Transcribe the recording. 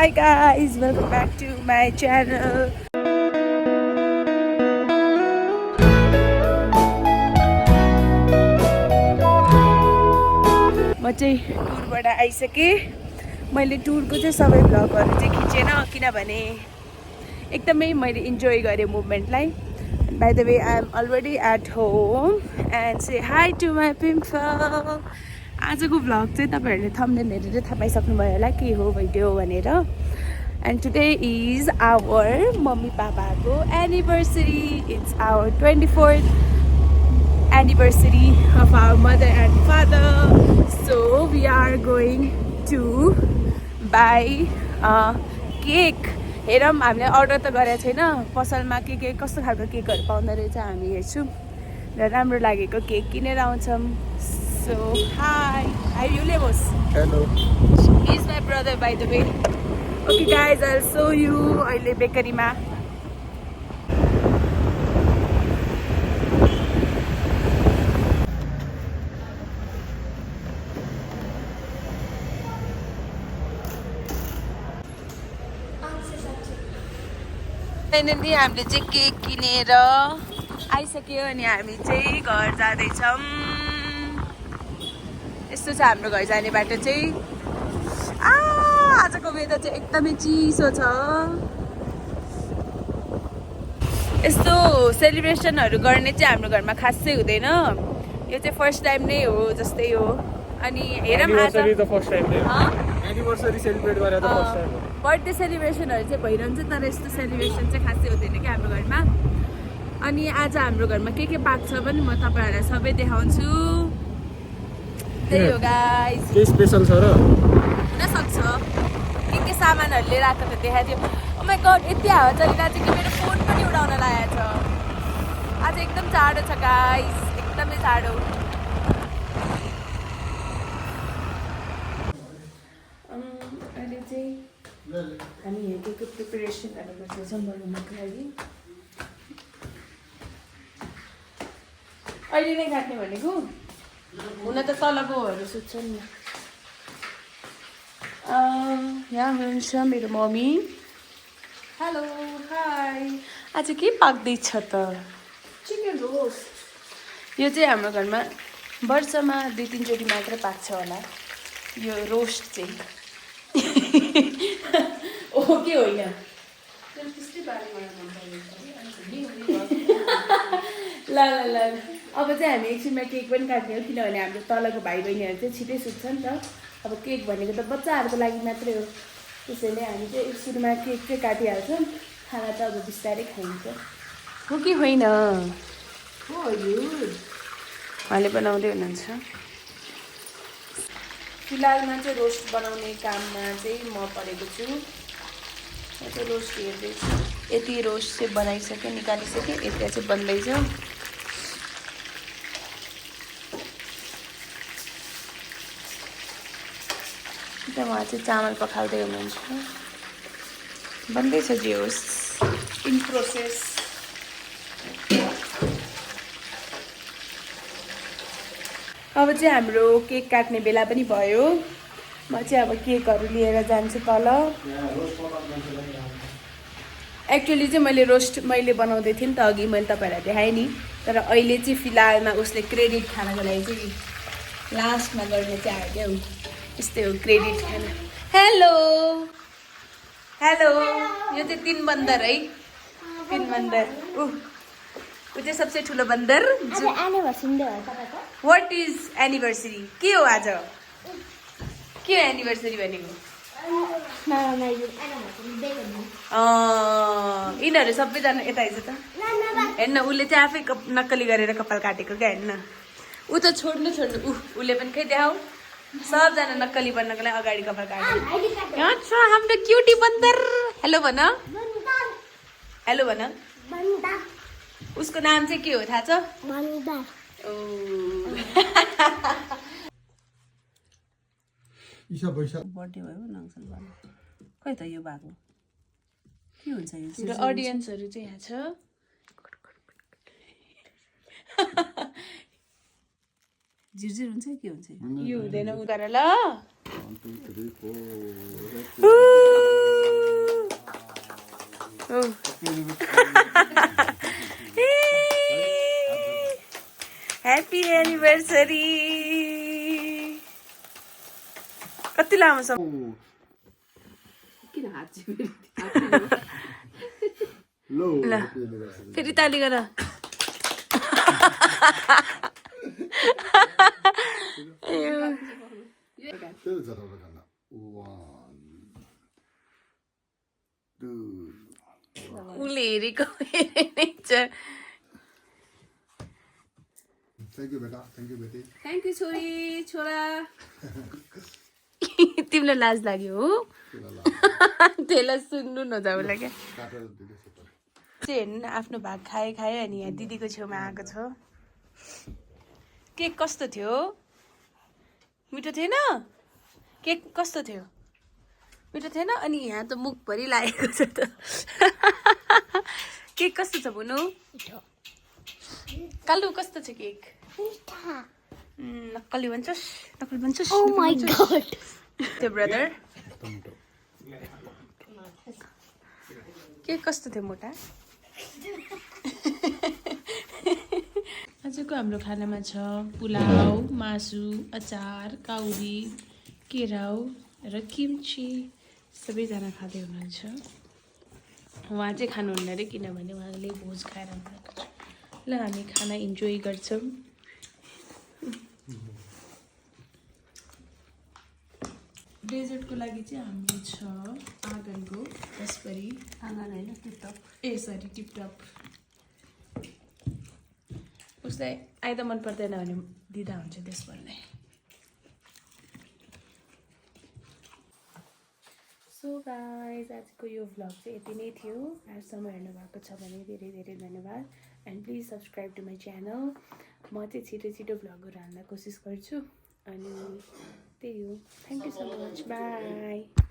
Hi guys, welcome back to my channel. म चाहिँ टुरबाट आइसकेँ। मैले टुरको चाहिँ सबै भ्लगहरू चाहिँ खिचेन किनभने एकदमै मैले इन्जोय गरेँ मुभमेन्टलाई। By the way, I am already at home and say hi to my pimple. आजको भ्लग चाहिँ तपाईहरुले थम्बनेल हेरेर थाहा पाइसक्नुभयो होला के हो भिडियो भनेर। And today is our mummy पापाको anniversary. It's our 24th anniversary of our mother and father. So we are going to buy a cake. हेरौँ हामीले अर्डर त गरेको छैन पसलमा के कस्तो खालको केकहरू पाउँदो रहेछ हामी हेर्छौँ र राम्रो लागेको केक किनेर आउँछौँ। So hi you Lemos. Hello. He's my brother by the way. Okay guys, I'll show you अहिले बेकरीमा। फाइनली हामीले चाहिँ केक किनेर आइसक्यो अनि हामी चाहिँ घर जाँदैछौँ। यस्तो छ हाम्रो घर जाने बाटो चाहिँ। आजको वेदर चाहिँ एकदमै चिसो छ। यस्तो सेलिब्रेसनहरू गर्ने चाहिँ हाम्रो घरमा खासै हुँदैन। यो चाहिँ फर्स्ट टाइम नै हो जस्तै हो। अनि हेरौँ आज एनिभर्सरी सेलिब्रेट गरेर त फर्स्ट टाइम हो। बर्थडे सेलिब्रेसनहरू चाहिँ भइरहन्छ तर यस्तो सेलिब्रेसन चाहिँ खासै हुँदैन कि हाम्रो घरमा। अनि आज हाम्रो घरमा के पाक्छ पनि म तपाईहरुलाई सबै देखाउँछु। त्यही हो गाइस। के स्पेशल छ र? हुन सक्छ के सामानहरू लिएर आएको त देखाइदियो। ओ माय गॉड यति हावा चलिरहेको छ कि मेरो फोन पनि उडाउन लागेको छ। आज एकदम जाडो छ गाइस, एकदमै जाडो। अहिले चाहिँ हामी हेकेको प्रिपरेसनहरू गर्दैछौँ बनाउनको लागि। अहिले नै काट्ने भनेको हुन त तलकोहरू सुत्छन् नि। यहाँ हुनुहुन्छ मेरो मम्मी। Hello hi. आज के पाक्दैछ त? Chicken roast. यो चाहिँ हाम्रो घरमा वर्षमा 2-3 चोटि मात्र पाक्छ होला यो रोस्ट चाहिँ। ओ के होइन ल ल ल अब चाहिँ हामी एकछिनमा केक पनि काट्ने हो किनभने हाम्रो तलको भाइ बहिनीहरू चाहिँ छिटै सुत्छ नि त। अब केक भनेको त बच्चाहरूको लागि मात्रै हो। त्यसैले हामी चाहिँ सुरुमा केक चाहिँ काटिहाल्छौँ। खाना त अब बिस्तारै खाइन्छ हो कि होइन? उहाँले बनाउँदै हुनुहुन्छ। फिलहालमा चाहिँ रोस्ट बनाउने काममा चाहिँ म परेको छु। म चाहिँ रोस्ट हेर्दैछु। यति रोस्ट चाहिँ बनाइसकेँ निकालिसकेँ। यता चाहिँ बन्दैछ। उहाँ चाहिँ चामल पखाल्दै हुनुहुन्छ। बन्दैछ जे होस् इन प्रोसेस। अब चाहिँ हाम्रो केक काट्ने बेला पनि भयो। म चाहिँ अब केकहरू लिएर जान्छु तल। एक्चुअली चाहिँ मैले रोस्ट बनाउँदै थिएँ नि त अघि मैले तपाईँहरूलाई देखाएँ नि। तर अहिले चाहिँ फिलहालमा उसले क्रेडिट खानको लागि चाहिँ लास्टमा गर्ने चाहिँ आयो क्या। यस्तै हो क्रेडिट खाना। हेलो हेलो यो चाहिँ 3 बन्दर है। 3 बन्दर। ऊ चाहिँ सबसे ठुलो बन्दर। What is anniversary? के हो आज? के हो एनिभर्सरी भनेको? यिनीहरू सबैजना यता आइज त। हेर्न उसले चाहिँ आफै नक्कली गरेर कपाल काटेको क्या। हेर्न ऊ त छोड्नु उसले पनि खै देखाऊ। सबजना नक्कली बन्नको लागि अगाडि कपाल काट्यो। यहाँ छ हाम्रो क्युटी बन्दर। हेलो भन। हेलो भन। उसको नाम चाहिँ के हो थाहा छ? बर्थडे भयो नङसल भन्नु खै त यो भएको के हुन्छ यो? अडियन्सहरू चाहिँ यहाँ छ। झिरझिर हुन्छ के हुन्छ यो हुँदैन उतार ल। एनिभर्सरी कति लामो छ ल फेरि ताली गर उसले हेरेको हेरेनै छ Thank you, beta. Thank you, Betty. Thank you छोरी छोरा तिमीलाई लाज लाग्यो हो त्यसलाई सुन्नु नजाउला क्या चाहिँ हेर्नु न आफ्नो भाग खायो अनि यहाँ दिदीको छेउमा आएको छ केक कस्तो थियो मिठो थिएन केक कस्तो थियो मिठो थिएन अनि यहाँ त मुखभरि लागेको छ त केक कस्तो छ भनु कालु कस्तो छ केक नक्कली भन्छस् Oh my god. त्यो ब्रदर के कस्तो थियो मोटा आजको हाम्रो खानामा छ पुलाउ मासु अचार काउरी केराउ र किम्ची सबैजना खाँदै हुनुहुन्छ उहाँ चाहिँ खानुहुन्न अरे किनभने उहाँले भोज खाएर आउनुभएको छ ल हामी खाना इन्जोय गर्छौँ डेजर्टको लागि चाहिँ हाम्रो छ आँगनको त्यसपरि आँगन होइन टिपटप ए सरी टिपटप उसलाई आइद मन पर्दैन भने दिँदा हुन्छ त्यसभन्दा सो गाइज आजको यो भ्लग चाहिँ यति नै थियो आजसम्म हेर्नुभएको छ भने धेरै धेरै धन्यवाद and please subscribe to my channel म चाहिँ छिटो छिटो भ्लगहरू हाल्न कोसिस गर्छु अनि त्यही हो thank you so much by